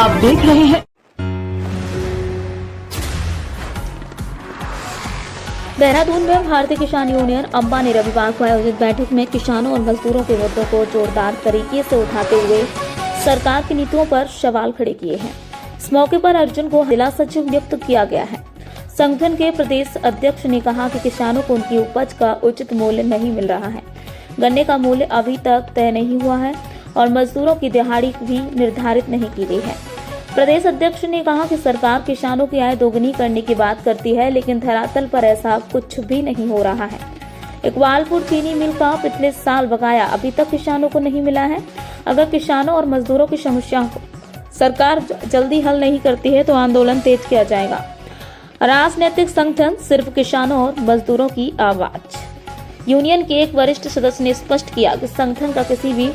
आप देख रहे हैं। देहरादून में भारतीय किसान यूनियन अम्बा ने रविवार को आयोजित बैठक में किसानों और मजदूरों के मुद्दों को जोरदार तरीके से उठाते हुए सरकार की नीतियों पर सवाल खड़े किए हैं। इस मौके पर अर्जुन को जिला सचिव नियुक्त किया गया है। संगठन के प्रदेश अध्यक्ष ने कहा कि किसानों को उनकी उपज का उचित मूल्य नहीं मिल रहा है। गन्ने का मूल्य अभी तक तय नहीं हुआ है और मजदूरों की दिहाड़ी भी निर्धारित नहीं की गई है। प्रदेश अध्यक्ष ने कहा कि सरकार किसानों की आय दोगुनी करने की बात करती है, लेकिन धरातल पर ऐसा कुछ भी नहीं हो रहा है। इकबालपुर चीनी मिल का पिछले साल बकाया अभी तक किसानों को नहीं मिला है। अगर किसानों और मजदूरों की समस्याओं को सरकार जल्दी हल नहीं करती है तो आंदोलन तेज किया जाएगा। राजनीतिक संगठन सिर्फ किसानों और मजदूरों की आवाज। यूनियन के एक वरिष्ठ सदस्य ने स्पष्ट किया कि संगठन का किसी भी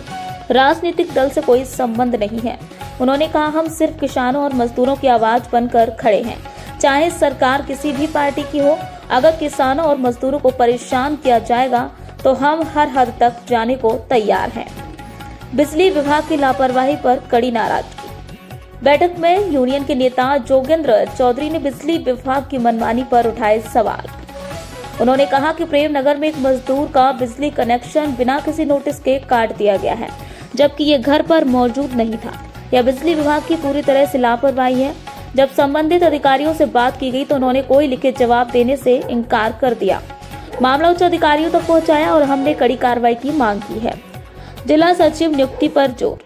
राजनीतिक दल से कोई संबंध नहीं है। उन्होंने कहा, हम सिर्फ किसानों और मजदूरों की आवाज बनकर खड़े हैं, चाहे सरकार किसी भी पार्टी की हो। अगर किसानों और मजदूरों को परेशान किया जाएगा तो हम हर हद तक जाने को तैयार हैं। बिजली विभाग की लापरवाही पर कड़ी नाराजगी। बैठक में यूनियन के नेता जोगेंद्र चौधरी ने बिजली विभाग की मनमानी पर उठाए सवाल। उन्होंने कहा कि प्रेमनगर में एक मजदूर का बिजली कनेक्शन बिना किसी नोटिस के काट दिया गया है, जबकि ये घर पर मौजूद नहीं था। यह बिजली विभाग की पूरी तरह से लापरवाही है। जब संबंधित अधिकारियों से बात की गई तो उन्होंने कोई लिखित जवाब देने से इनकार कर दिया। मामला उच्च अधिकारियों तक पहुंचाया और हमने कड़ी कार्रवाई की मांग की है। जिला सचिव नियुक्ति पर जोर।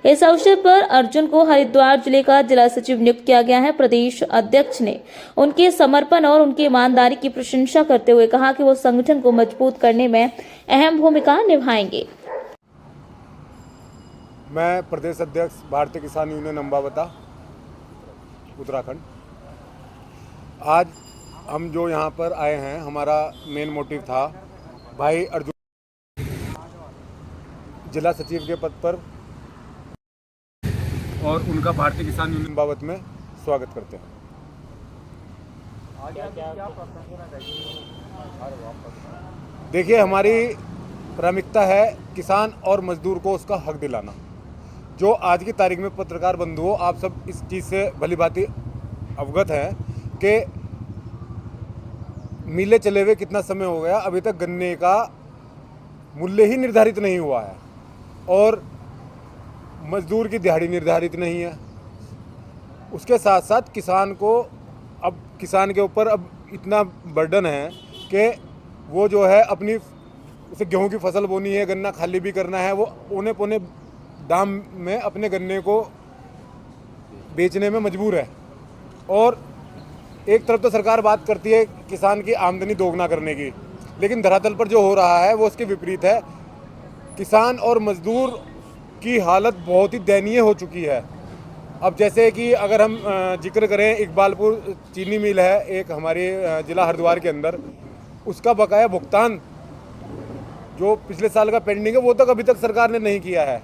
इस अवसर पर अर्जुन को हरिद्वार जिले का जिला सचिव नियुक्त किया गया है। प्रदेश अध्यक्ष ने उनके समर्पण और उनकी ईमानदारी की प्रशंसा करते हुए कहा कि वो संगठन को मजबूत करने में अहम भूमिका निभाएंगे। मैं प्रदेश अध्यक्ष भारतीय किसान यूनियन अम्बावता उत्तराखंड। आज हम जो यहाँ पर आए हैं, हमारा मेन मोटिव था भाई अर्जुन जिला सचिव के पद पर और उनका भारतीय किसान यूनियन अम्बावत में स्वागत करते हैं। देखिए, हमारी प्राथमिकता है किसान और मजदूर को उसका हक दिलाना। जो आज की तारीख में पत्रकार बंधुओं, आप सब इस चीज़ से भली भांति अवगत हैं कि मिलें चले हुए कितना समय हो गया, अभी तक गन्ने का मूल्य ही निर्धारित नहीं हुआ है और मजदूर की दिहाड़ी निर्धारित नहीं है। उसके साथ साथ किसान के ऊपर अब इतना बर्डन है कि वो जो है अपनी उसे गेहूं की फसल बोनी है, गन्ना खाली भी करना है, वो औने पौने दाम में अपने गन्ने को बेचने में मजबूर है। और एक तरफ तो सरकार बात करती है किसान की आमदनी दोगुना करने की, लेकिन धरातल पर जो हो रहा है वो उसके विपरीत है। किसान और मजदूर की हालत बहुत ही दयनीय हो चुकी है। अब जैसे कि अगर हम जिक्र करें, इकबालपुर चीनी मिल है एक हमारे ज़िला हरिद्वार के अंदर, उसका बकाया भुगतान जो पिछले साल का पेंडिंग है वो तक अभी तक सरकार ने नहीं किया है।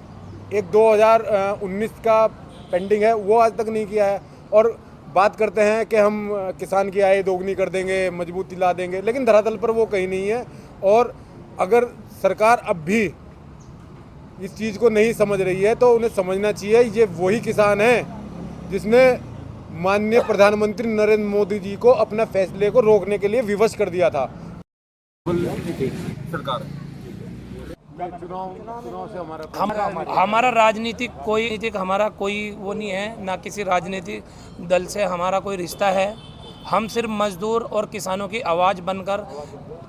एक 2019 का पेंडिंग है, वो आज तक नहीं किया है। और बात करते हैं कि हम किसान की आय दोगुनी कर देंगे, मजबूती ला देंगे, लेकिन धरातल पर वो कहीं नहीं है। और अगर सरकार अब भी इस चीज़ को नहीं समझ रही है तो उन्हें समझना चाहिए ये वही किसान है जिसने माननीय प्रधानमंत्री नरेंद्र मोदी जी को अपना फैसले को रोकने के लिए विवश कर दिया था। सरकार चुनाव से हमारा राजनीतिक हमारा कोई वो नहीं है, ना किसी राजनीतिक दल से हमारा कोई रिश्ता है। हम सिर्फ मजदूर और किसानों की आवाज़ बनकर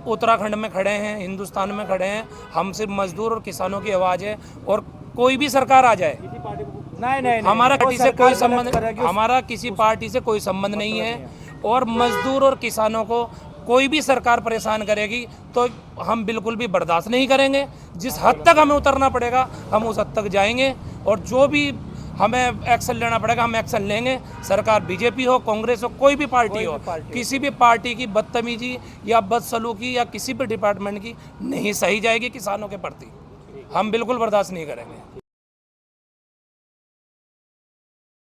उत्तराखंड में खड़े हैं, हिंदुस्तान में खड़े हैं। हम सिर्फ मजदूर और किसानों की आवाज़ है। और कोई भी सरकार आ जाए, नहीं, हमारा पार्टी से कोई संबंध, हमारा किसी पार्टी से कोई संबंध नहीं है। और मजदूर और किसानों को कोई भी सरकार परेशान करेगी तो हम बिल्कुल भी बर्दाश्त नहीं करेंगे। जिस हद तक हमें उतरना पड़ेगा हम उस हद तक जाएंगे और जो भी हमें एक्शन लेना पड़ेगा हम एक्शन लेंगे। सरकार बीजेपी हो, कांग्रेस हो, कोई भी पार्टी हो, किसी भी पार्टी की बदतमीजी या बदसलूकी या किसी भी डिपार्टमेंट की नहीं सही जाएगी किसानों के प्रति। हम बिल्कुल बर्दाश्त नहीं करेंगे।